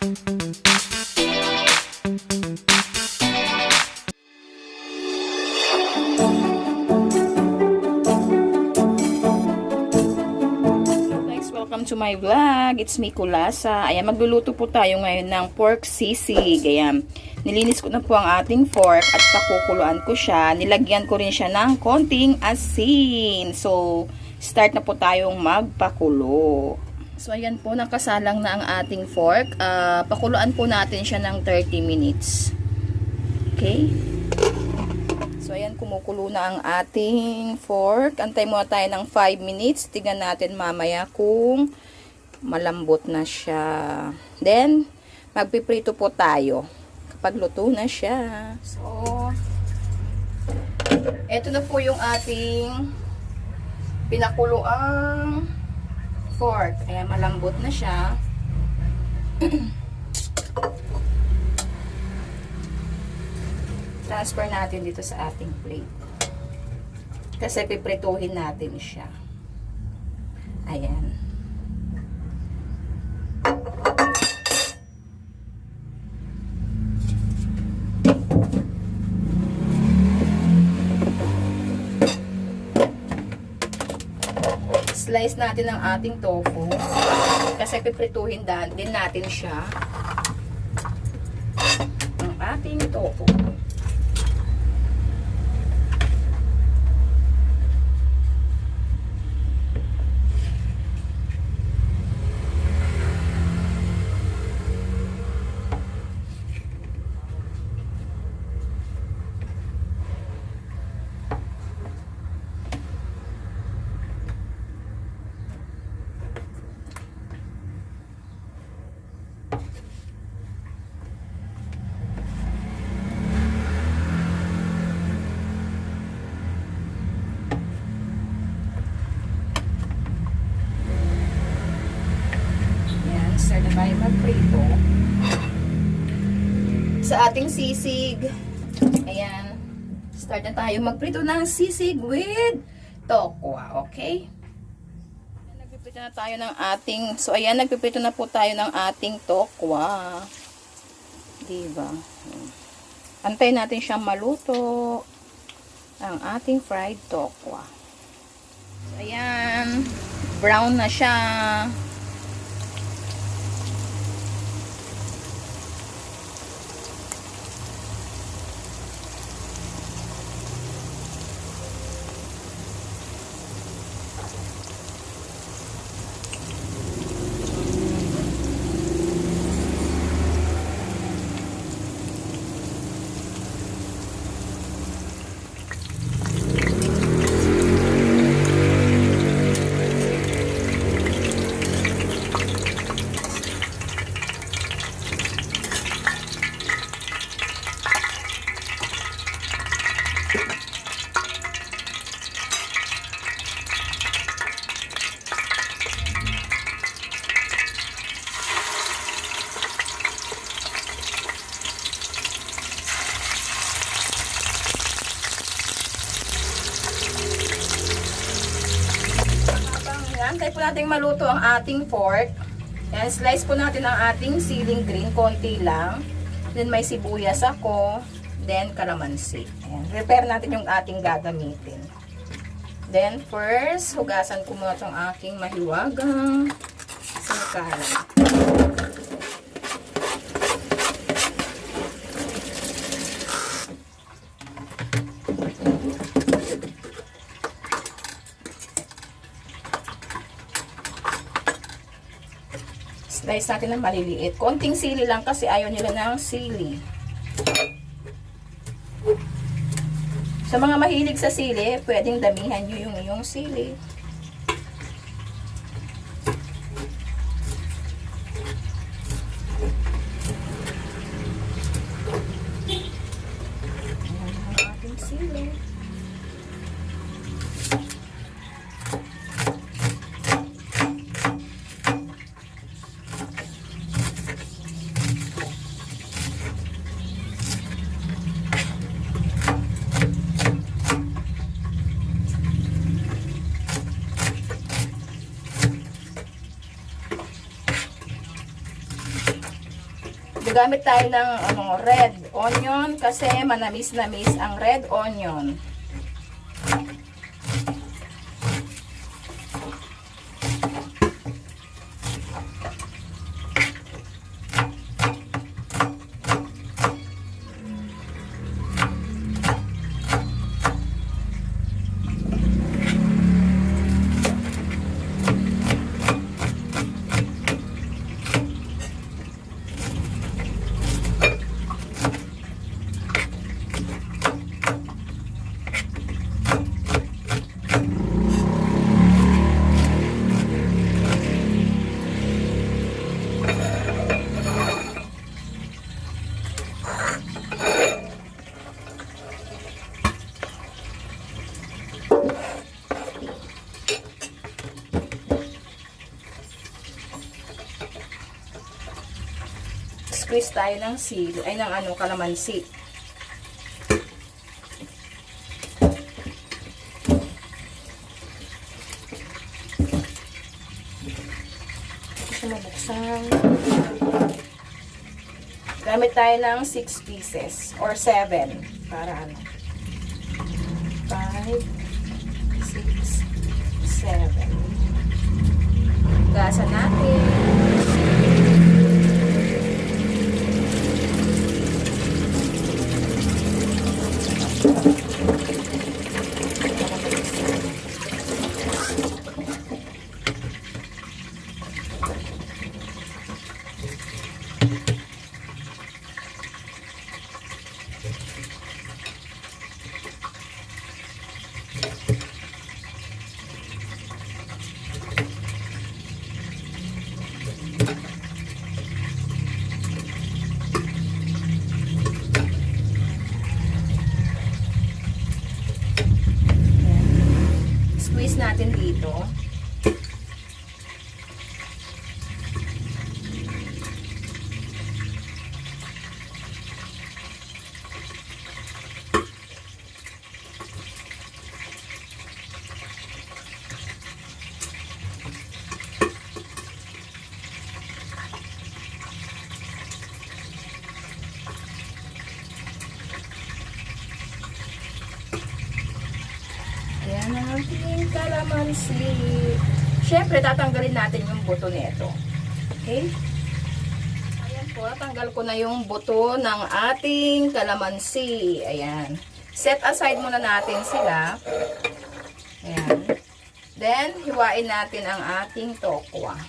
Welcome to my vlog. It's me, Kulasa. Ayan, magluluto po tayo ngayon ng pork sisig. Ayan, nilinis ko na po ang ating pork at pakukuluan ko siya. Nilagyan ko rin siya ng konting asin. So, start na po tayong magpakulo. So, ayan po, nakasalang na ang ating pork. Pakuluan po natin siya ng 30 minutes. Okay? So, ayan, kumukulo na ang ating pork. Antay muna tayo ng 5 minutes. Tignan natin mamaya kung malambot na siya. Then, magpiprito po tayo kapag luto na siya. So, eto na po yung ating pinakuloang pork. Ayan, malambot na siya. Transfer natin dito sa ating plate. Kasi piprituhin natin siya. Ayan. Slice natin ang ating tofu. Kasi piprituhin din natin siya. Ang ating tofu. Start na tayo magprito sa ating sisig. Ayan, start na tayo magprito ng sisig with tokwa. Okay, nagpipito na tayo ng ating, so ayan, nagpipito na po tayo ng ating tokwa, diba? Antayin natin siyang maluto ang ating fried tokwa. So ayan, brown na siya. Antay po natin maluto ang ating pork. Yan, slice po natin ang ating siling green, konti lang. Then may sibuyas ako, then kalamansi. Ayan, prepare natin yung ating gagamitin. Then first, hugasan ko muna itong aking mahiwagang sangkalan. Slice natin ng maliliit. Konting sili lang kasi ayaw nila ng sili. Sa mga mahilig sa sili, pwedeng damihan nyo yung iyong sili. Ayan ang ating sili. Gagamit tayo ng red onion kasi manamis-namis ang red onion. Squeeze tayo ng kalamansi. Gusto mo buksan. Gamit tayo ng 6 pieces or 7 para 5, 6, 7. Gasan natin. Squeeze natin dito. Ayan ang ating kalamansi. Siyempre, tatanggalin natin yung buto nito. Okay? Ayan po, natanggal ko na yung buto ng ating kalamansi. Ayan. Set aside muna natin sila. Ayan. Then, hiwain natin ang ating tokwa.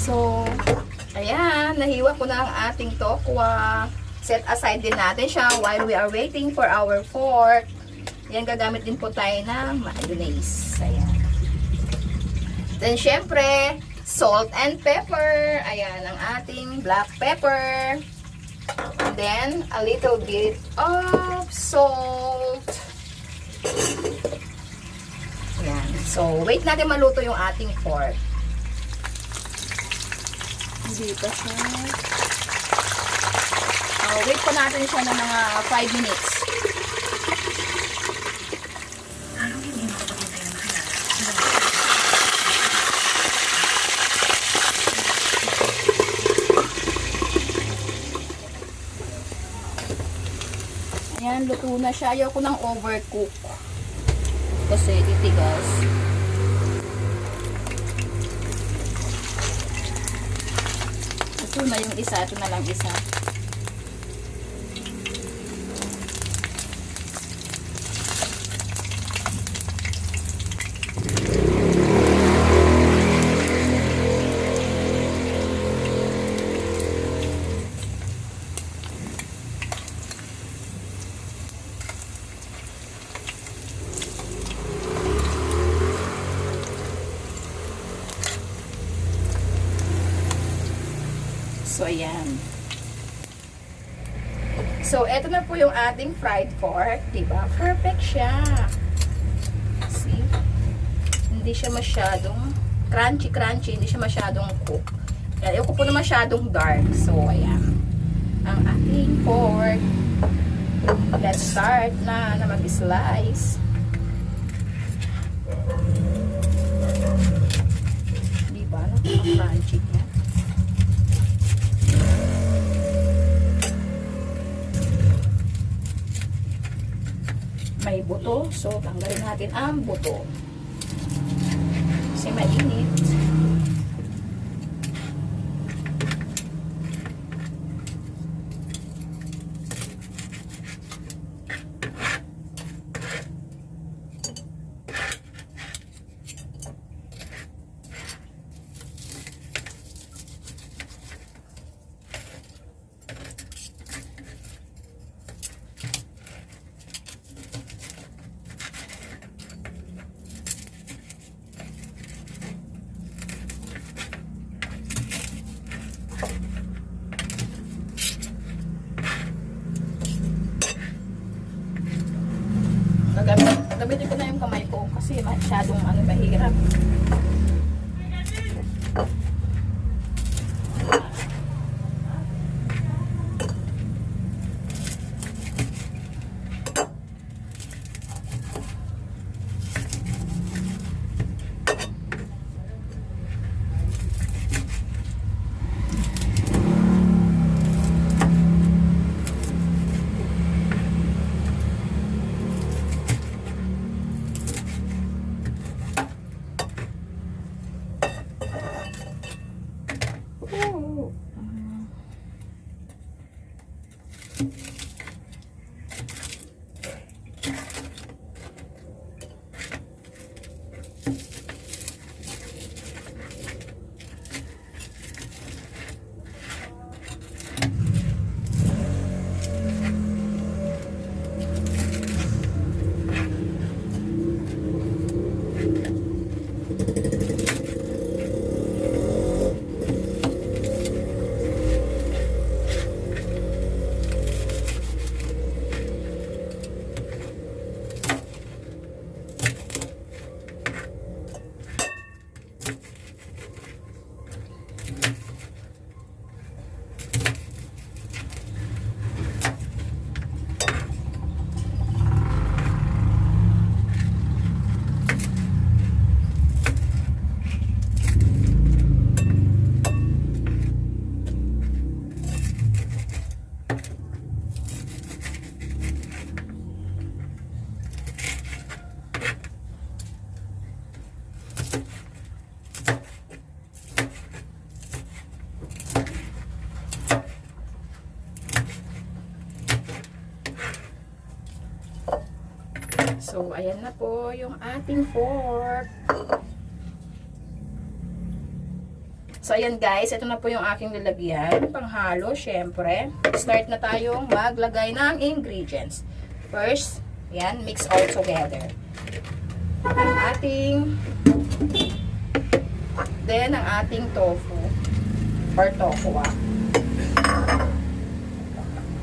So, ayan, nahiwa ko na ang ating tokwa. Set aside din natin siya while we are waiting for our pork. Ayan, gagamit din po tayo ng mayonnaise. Ayan. Then, syempre, salt and pepper. Ayan, ang ating black pepper. And then, a little bit of salt. Ayan. So, wait natin maluto yung ating pork. Hindi pa siya. Wait po natin siya ng mga 5 minutes. Ayan, luto na siya. Ayaw ko ng overcook. Kasi titigas. Ito na yung isa. Ito na lang isa. So, ayan. So, eto na po yung ating fried pork. Diba? Perfect siya. See? Hindi siya masyadong crunchy. Hindi siya masyadong cook. Ayoko po na masyadong dark. So, ayan. Ang ating pork. Let's start na mag-slice. Diba? Napaka-crunchy niya. May buto. So, tanggalin natin ang buto. Kasi mainit. Gagamitin ko na yung kamay ko kasi masyadong mahirap. So, ayan na po yung ating pork. So, ayan guys, ito na po yung aking lalagyan. Panghalo, syempre. Start na tayong maglagay ng ingredients. First, ayan, mix all together. Ang ating Then, ang ating tofu or tokwa.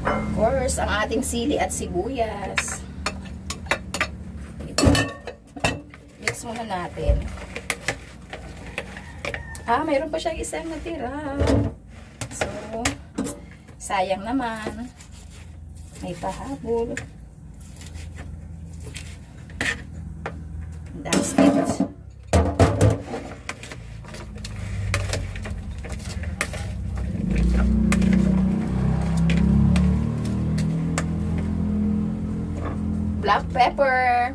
Of course, ang ating sili at sibuyas. Mix muna natin. Mayroon pa siyang isang natira. So, sayang naman. May pahabol. That's it. Black pepper.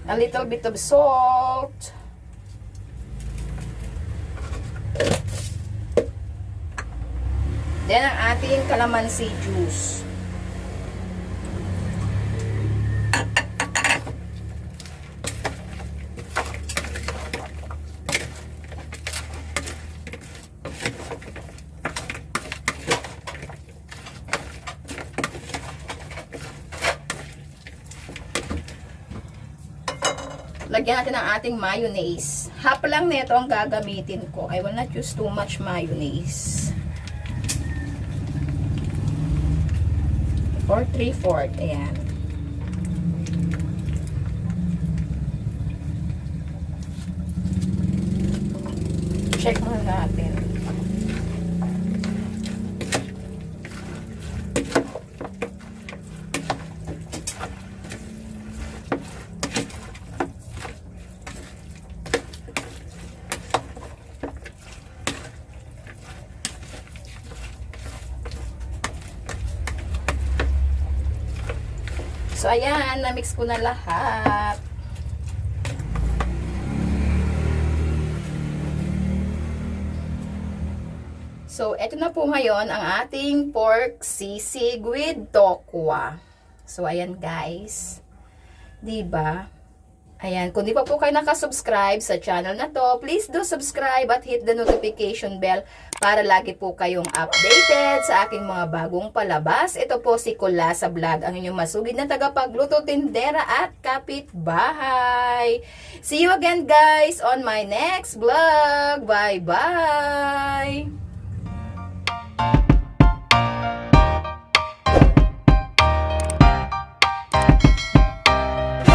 A little bit of salt. Then, ang ating calamansi juice. Lagyan natin ang ating mayonnaise. Half lang nito ang gagamitin ko. I will not use too much mayonnaise. Or 3/4. Ayan. Check muna natin. So, ayan, na-mix ko na lahat. So, eto na po ngayon ang ating pork sisig with tokwa. So, ayan guys. Diba? Ayan, kung di pa po kayo nakasubscribe sa channel na to, please do subscribe at hit the notification bell para lagi po kayong updated sa aking mga bagong palabas. Ito po si Kula sa Vlog, ang inyong masugid na tagapagluto, tindera at kapitbahay. See you again guys on my next vlog. Bye-bye!